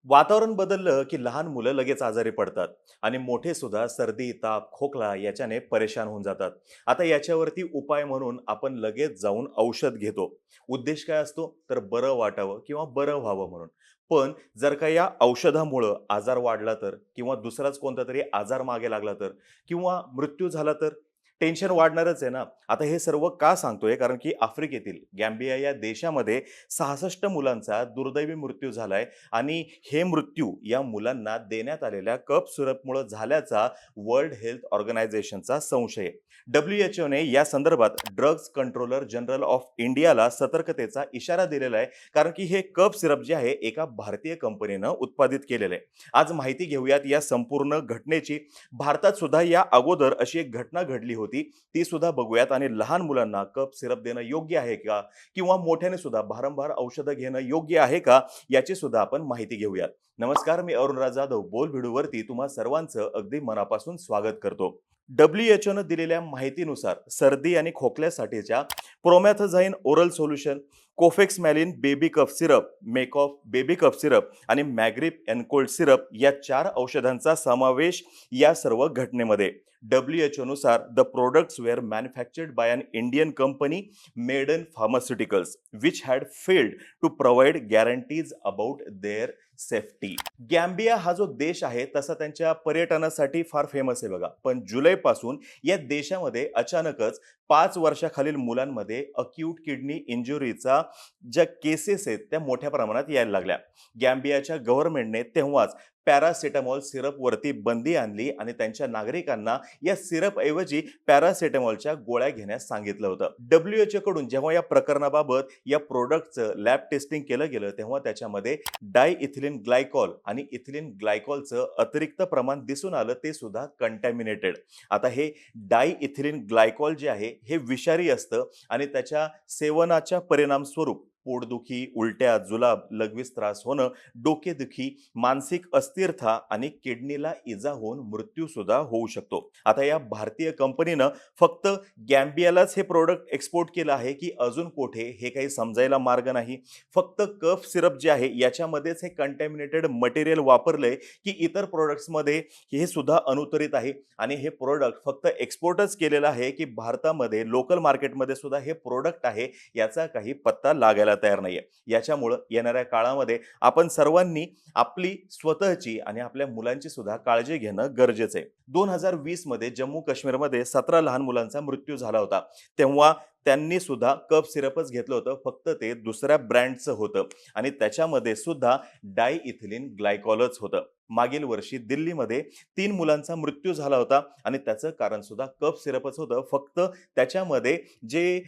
वातावरण बदललं की लहान मुलं लगेच आजारी पडतात आणि मोठे सुद्धा सर्दी, ताप, खोकला याच्याने परेशान होऊन जातात. आता याच्यावरती उपाय म्हणून आपण लगेच जाऊन औषध घेतो. उद्देश काय असतो तर बरं वाटावं किंवा बरं व्हावं म्हणून. पण जर का या औषधामुळं आजार वाढला तर किंवा दुसराच कोणता तरी आजार मागे लागला तर किंवा मृत्यू झाला तर टेन्शन वाढणारच आहे ना. आता हे सर्व का सांगतोय कारण की आफ्रिकेतील गॅम्बिया या देशामध्ये 66 मुलांचा दुर्दैवी मृत्यू झालाय आणि हे मृत्यू या मुलांना देण्यात आलेल्या कप सिरपमुळे झाल्याचा वर्ल्ड हेल्थ ऑर्गनायझेशनचा संशय आहे. डब्ल्यूएचओने या संदर्भात ड्रग्ज कंट्रोलर जनरल ऑफ इंडियाला सतर्कतेचा इशारा दिलेला आहे, कारण की हे कप सिरप जे आहे एका भारतीय कंपनीनं उत्पादित केलेलं आहे. आज माहिती घेऊयात या संपूर्ण घटनेची. भारतात सुद्धा या अगोदर अशी एक घटना घडली होती, ती सुद्धा बघूयात. आणि लहान मुलांना कप सिरप देणं योग्य आहे का किंवा मोठ्याने सुद्धा भारंभार औषधं घेणं योग्य आहे का, याची सुद्धा आपण माहिती घेऊयात. नमस्कार, मी अरुणराज जाधव बोल भिडूवरती तुम्हा सर्वांचं अगदी मनापासून स्वागत करतो. डब्ल्यूएचओनं दिलेल्या माहितीनुसार सर्दी आणि खोकल्यासाठीच्या promethazine oral solution, cofexmalin baby cough syrup, Makoff baby cough syrup आणि मॅग्रिप एनकोल्ड सिरप या 4 औषधांचा समावेश या सर्व घटनेमध्ये. डब्ल्यूएचओ नुसार the products were manufactured by an Indian company Maiden pharmaceuticals which had failed to provide guarantees about their safety. Gambia हा जो देश आहे तसा त्यांच्या पर्यटनासाठी फार फेमस आहे बघा. पण जुलैपासून या देशामध्ये अचानकच 5 वर्षाखालील मुलांमध्ये अक्यूट किडनी इंजुरीचा ज्या केसेस आहेत त्या मोठ्या प्रमाणात यायला लागल्या. गॅम्बियाच्या गव्हर्नमेंटने तेव्हाच पॅरासिटामॉल सिरपवरती बंदी आणली आणि त्यांच्या नागरिकांना या सिरप ऐवजी पॅरासिटामॉलच्या गोळ्या घेण्यास सांगितलं होतं. डब्ल्यूएचओ कडून जेव्हा या प्रकरणाबाबत या प्रोडक्टचं लॅब टेस्टिंग केलं गेलं तेव्हा त्याच्यामध्ये डाय इथिलीन ग्लायकॉल आणि इथिलीन ग्लायकॉलचं अतिरिक्त प्रमाण दिसून आलं, ते सुद्धा कंटॅमिनेटेड. आता हे डाय इथिलीन ग्लायकॉल जे आहे हे विषारी असतं आणि त्याच्या सेवनाच्या परिणाम स्वरूप पोटदुखी, उलट्या, जुलाब, लघवीस त्रास होणं, डोकेदुखी, मानसिक अस्थिरता आणि किडनीला इजा होऊन मृत्यू सुद्धा होऊ शकतो. आता या भारतीय कंपनीनं फक्त गॅम्बियालाच हे प्रोडक्ट एक्सपोर्ट केलं आहे की अजून कोठे हे काही समजायला मार्ग नाही. फक्त कफ सिरप जे आहे याच्यामध्येच हे कंटॅमिनेटेड मटेरियल वापरलंय की इतर प्रोडक्ट्समध्ये हे सुद्धा अनुत्तरित आहे. आणि हे प्रोडक्ट फक्त एक्सपोर्टच केलेलं आहे की भारतामध्ये लोकल मार्केटमध्ये सुद्धा हे प्रोडक्ट आहे याचा काही पत्ता लागायला तयार नाहीये. याच्यामुळं येणाऱ्या काळामध्ये आपण सर्वांनी आपली स्वतःची आणि आपल्या मुलांची सुद्धा काळजी घेणं गरजेचं आहे. 2020 मध्ये जम्मू काश्मीरमध्ये 17 लहान मुलांचा मृत्यू झाला होता. तेव्हा त्यांनी सुद्धा कप सिरपच घेतलं होतं, फक्त ते दुसऱ्या ब्रँडचं होतं आणि त्याच्यामध्ये सुद्धा डाय इथिलीन ग्लायकॉलच होतं. मागील वर्षी दिल्लीमध्ये 3 मुलांचा मृत्यू झाला होता आणि त्याचं कारण सुद्धा कप सिरपच होतं. फक्त त्याच्यामध्ये जे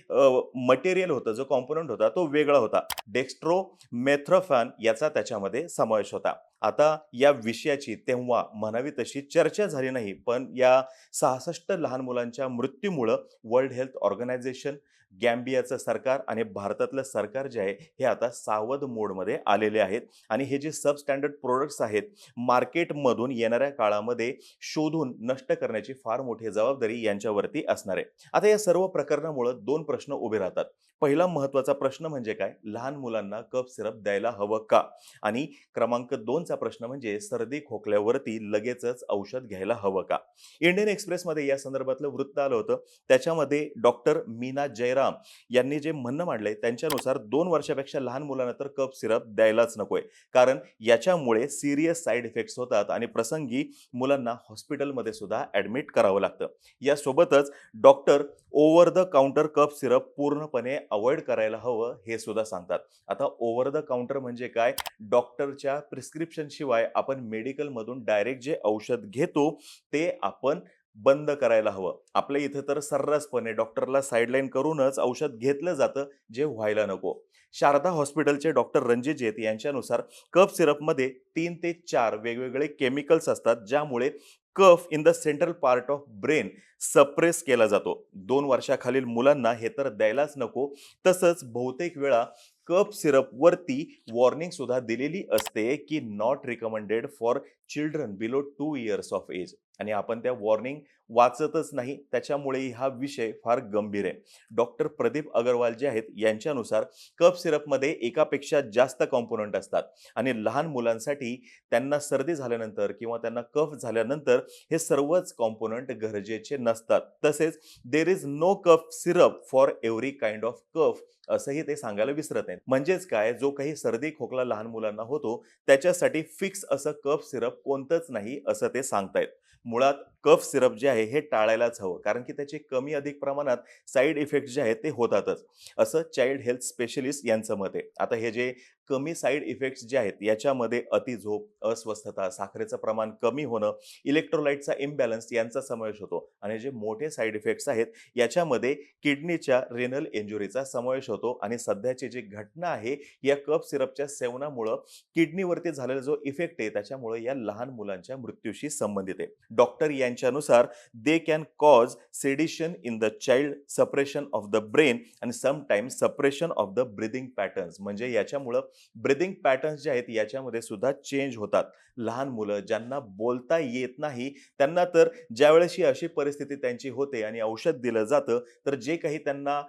मटेरियल होतं, जो कॉम्पोनंट होता तो वेगळा होता. डेक्स्ट्रो मेथ्रोफॅन याचा त्याच्यामध्ये समावेश होता. आता या विषयाची तेव्हा म्हणावी तशी चर्चा झाली नाही, पण या 66 लहान मुलांच्या मृत्यूमुळं वर्ल्ड हेल्थ ऑर्गनायझेशन, गॅम्बियाचं सरकार आणि भारतातलं सरकार जे आहे हे आता सावध मोडमध्ये आलेले आहेत. आणि हे जे सब स्टँडर्ड प्रोडक्ट्स आहेत मार्केटमधून येणाऱ्या काळामध्ये शोधून नष्ट करण्याची फार मोठी जबाबदारी यांच्यावरती असणार आहे. आता या सर्व प्रकरणामुळे 2 प्रश्न उभे राहतात. पहिला महत्वाचा प्रश्न म्हणजे काय, लहान मुलांना कप सिरप द्यायला हवं का? आणि क्रमांक 2चा प्रश्न म्हणजे सर्दी खोकल्यावरती लगेचच औषध घ्यायला हवं का? इंडियन एक्सप्रेसमध्ये या संदर्भातलं वृत्त आलं होतं. त्याच्यामध्ये डॉक्टर मीना जयराम यांनी जे म्हणणं मांडलंय त्यांच्यानुसार 2 वर्षापेक्षा लहान मुलांना तर कप सिरप द्यायलाच नकोय, कारण याच्यामुळे सिरियस साईड इफेक्ट्स होतात आणि प्रसंगी मुलांना हॉस्पिटलमध्ये सुद्धा ऍडमिट करावं लागतं. यासोबतच doctor over the counter cup syrup पूर्णपणे अवॉइड करायला हवं हे सुद्धा सांगतात. आता ओव्हर द काउंटर म्हणजे काय, डॉक्टरच्या प्रिस्क्रिप्शन शिवाय आपण मेडिकल मधून डायरेक्ट जे औषध घेतो ते आपण बंद करायला हवं. आपल्या इथे तर सर्रासपणे डॉक्टरला साईडलाईन करूनच औषध घेतलं जातं, जे व्हायला नको. शारदा हॉस्पिटलचे डॉक्टर रणजित जेत यांच्यानुसार कफ सिरपमध्ये 3 ते 4 वेगवेगळे केमिकल्स असतात, ज्यामुळे cough in the central part of brain suppress केला जातो. 2 वर्षाखालील मुलांना हे तर द्यायलाच नको. तसंच बहुतेक वेळा कप सिरप वरती वॉर्निंग सुद्धा दिलेली असते की not recommended for children below 2 years of age. आणि आपण त्या वॉर्निंग वाचतच नाही. त्याच्यामुळेही हा विषय फार गंभीर आहे. डॉक्टर प्रदीप अग्रवाल जे आहेत यांच्यानुसार कफ सिरपमध्ये एकापेक्षा जास्त कॉम्पोनंट असतात आणि लहान मुलांसाठी त्यांना सर्दी झाल्यानंतर किंवा त्यांना कफ झाल्यानंतर हे सर्वच कॉम्पोनंट गरजेचे नसतात. तसेच there is no cough syrup for every kind of cough असंही ते सांगायला विसरत नाहीत. म्हणजेच काय, जो काही सर्दी खोकला लहान मुलांना होतो त्याच्यासाठी फिक्स असं कफ सिरप कोणतंच नाही असं ते सांगतायत. मुळात कफ सिरप जे आहे हे टाळायलाच हवं, कारण की त्याचे कमी अधिक प्रमाणात साईड इफेक्ट जे आहेत ते होतातच, असं चाइल्ड हेल्थ स्पेशलिस्ट यांचं मत आहे. आता हे जे कमी साईड इफेक्ट्स जे आहेत याच्यामध्ये अतिझोप, अस्वस्थता, साखरेचं प्रमाण कमी होणं, इलेक्ट्रोलाइटचा इम्बॅलन्स यांचा समावेश होतो. आणि जे मोठे साईड इफेक्ट्स आहेत याच्यामध्ये किडनीच्या रेनल इंजुरीचा समावेश होतो. आणि सध्याची जी घटना आहे या कफ सिरपच्या सेवनामुळं किडनीवरती झालेला जो इफेक्ट आहे त्याच्यामुळे या लहान मुलांच्या मृत्यूशी संबंधित आहे. डॉक्टर यांच्यानुसार they can cause sedation in the child, suppression of the brain आणि sometimes suppression of the breathing patterns. म्हणजे याच्यामुळं ब्रिदिंग पॅटर्न्स जे आहेत याच्यामध्ये सुद्धा चेंज होतात. लहान मुलं ज्यांना बोलता येत नाही त्यांना तर ज्यावेळेस ही अशी परिस्थिती त्यांची होते आणि औषध दिलं जातं तर जे काही त्यांना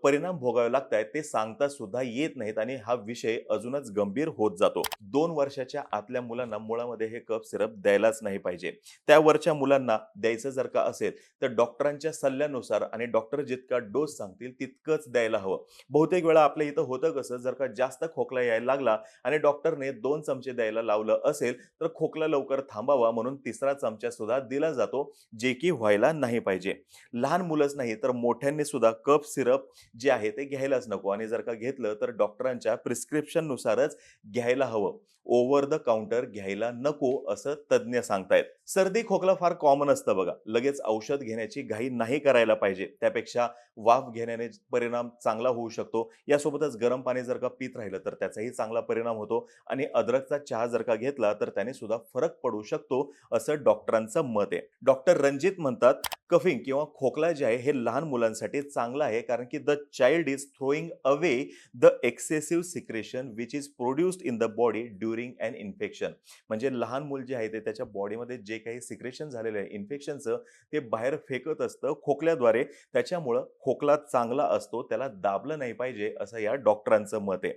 परिणाम भोगावे लागतात ते सांगता सुद्धा येत नाहीत आणि हा विषय अजूनच गंभीर होत जातो. 2 वर्षाच्या आतल्या मुलांना मुळामध्ये हे कफ सिरप द्यायलाच नाही पाहिजे. त्यावरच्या मुलांना द्यायचं जर का असेल तर डॉक्टरांच्या सल्ल्यानुसार आणि डॉक्टर जितका डोस सांगतील तितकंच द्यायला हवं. बहुतेक वेळा आपल्या इथं होतं कसं, जर का जास्त खोकला यायला लागला आणि डॉक्टरने 2 चमचे द्यायला लावलं असेल तर खोकला लवकर थांबावा म्हणून 3रा चमचा सुद्धा दिला जातो, जे की व्हायला नाही पाहिजे. लहान मुलंच नाही तर मोठ्यांनी सुद्धा कफ सिरप जे आहे ते घ्यायलाच नको आणि जर का घेतलं तर डॉक्टरांच्या प्रिस्क्रिप्शन नुसारच घ्यायला हवं. ओव्हर द काउंटर घ्यायला नको असं तज्ज्ञ सांगतायत. सर्दी खोकला फार कॉमन असतं बघा. लगेच औषध घेण्याची घाई नाही करायला पाहिजे. त्यापेक्षा वाफ घेण्याने परिणाम चांगला होऊ शकतो. यासोबतच गरम पाणी जर का पीत राहिलं तर त्याचाही चांगला परिणाम होतो आणि अद्रकचा चहा जर का घेतला तर त्याने सुद्धा फरक पडू शकतो असं डॉक्टरांचं मत आहे. डॉक्टर रणजित म्हणतात, कफिंग किंवा खोकला जे आहे हे लहान मुलांसाठी चांगलं आहे, कारण की the child is throwing away the excessive secretion which is produced in the body during an infection. म्हणजे लहान मूल जे आहे ते त्याच्या बॉडीमध्ये जे काही सिक्रेशन झालेलं आहे इन्फेक्शनचं ते बाहेर फेकत असतं खोकल्याद्वारे. त्याच्यामुळं खोकला चांगला असतो, त्याला दाबलं नाही पाहिजे असं या डॉक्टरांचं मत आहे.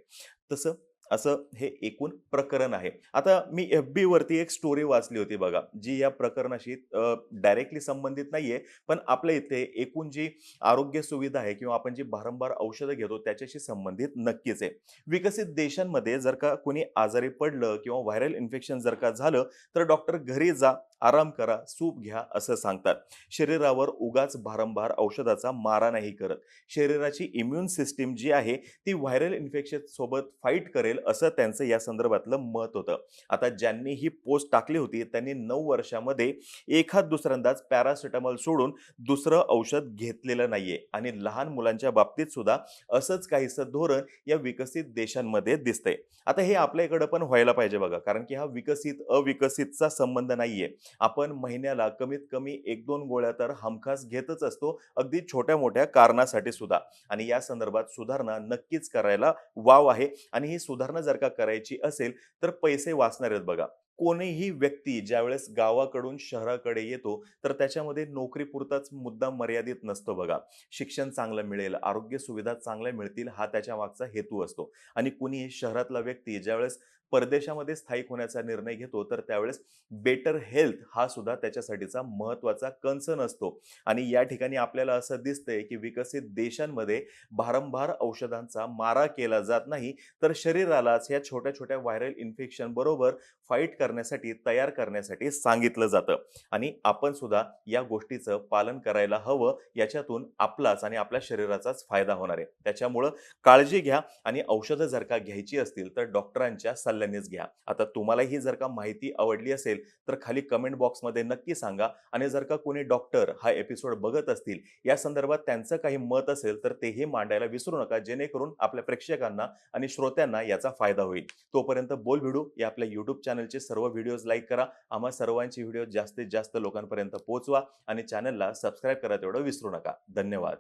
तसं असं हे एकूण प्रकरण आहे. आता मी FB वरती एक स्टोरी वाचली होती बघा, जी या प्रकरणाशी डायरेक्टली संबंधित नाहीये, पण आपल्या इथे एकूण जी आरोग्य सुविधा आहे किंवा आपण जी वारंवार औषधं घेतो त्याच्याशी संबंधित नक्कीच आहे. विकसित देशांमध्ये जर का कोणी आजारी पडलं किंवा व्हायरल इन्फेक्शन जर का झालं तर डॉक्टर घरी जा, आराम करा, सूप घ्या असं सांगतात. शरीरावर उगाच भारंभार औषधाचा मारा नाही करत. शरीराची इम्युन सिस्टीम जी आहे ती व्हायरल इन्फेक्शन सोबत फाईट करेल असं त्यांचं या संदर्भातलं मत होतं. आता ज्यांनी ही पोस्ट टाकली होती त्यांनी 9 वर्षामध्ये एखाद दुसऱ्यांदाच पॅरासिटामॉल सोडून दुसरं औषध घेतलेलं नाहीये आणि लहान मुलांच्या बाबतीत सुद्धा असंच काहीसं धोरण या विकसित देशांमध्ये दिसतंय. आता हे आपल्या इकडं पण व्हायला पाहिजे बघा, कारण की हा विकसित अविकसितचा संबंध नाहीये. आपण महिन्याला कमीत कमी 1-2 गोळ्या तर हमखास घेतच असतो, अगदी छोट्या मोठ्या कारणासाठी सुद्धा. आणि या संदर्भात सुधारणा नक्कीच करायला वाव आहे आणि ही सुधारणा जर का करायची असेल तर पैसे वाचणार आहेत बघा. कोणीही व्यक्ती ज्यावेळेस गावाकडून शहराकडे येतो तर त्याच्यामध्ये नोकरीपुरताच मुद्दा मर्यादित नसतो बघा. शिक्षण चांगलं मिळेल, आरोग्य सुविधा चांगल्या मिळतील हा त्याच्या मागचा हेतू असतो. आणि कुणी शहरातला व्यक्ती ज्यावेळेस परदेशामध्ये स्थायिक होण्याचा निर्णय घेतो तर त्यावेळेस बेटर हेल्थ हा सुद्धा त्याच्यासाठीचा महत्वाचा कन्सर्न असतो. आणि या ठिकाणी आपल्याला असं दिसतंय की विकसित देशांमध्ये भारंभार औषधांचा मारा केला जात नाही, तर शरीरालाच या छोट्या छोट्या व्हायरल इन्फेक्शन बरोबर फाईट करण्यासाठी तयार करण्यासाठी सांगितलं जातं. आणि आपण सुद्धा या गोष्टीचं पालन करायला हवं. याच्यातून आपलाच आणि आपल्या शरीराचाच फायदा होणार आहे. त्याच्यामुळं काळजी घ्या आणि औषधं जर का घ्यायची असतील तर डॉक्टरांच्या सल्ल्यानेच घ्या. आता तुम्हालाही जर का माहिती आवडली असेल तर खाली कमेंट बॉक्समध्ये नक्की सांगा. आणि जर का कोणी डॉक्टर हा एपिसोड बघत असतील, या संदर्भात त्यांचं काही मत असेल तर तेही मांडायला विसरू नका, जेणेकरून आपल्या प्रेक्षकांना आणि श्रोत्यांना याचा फायदा होईल. तोपर्यंत बोल भिडू या आपल्या YouTube चॅनलचे सर्व व्हिडिओज लाईक करा. आम्हा सर्वांची व्हिडिओ जास्तीत जास्त लोकांपर्यंत पोहोचवा आणि चॅनलला सबस्क्राईब करा तेवढं विसरू नका. धन्यवाद.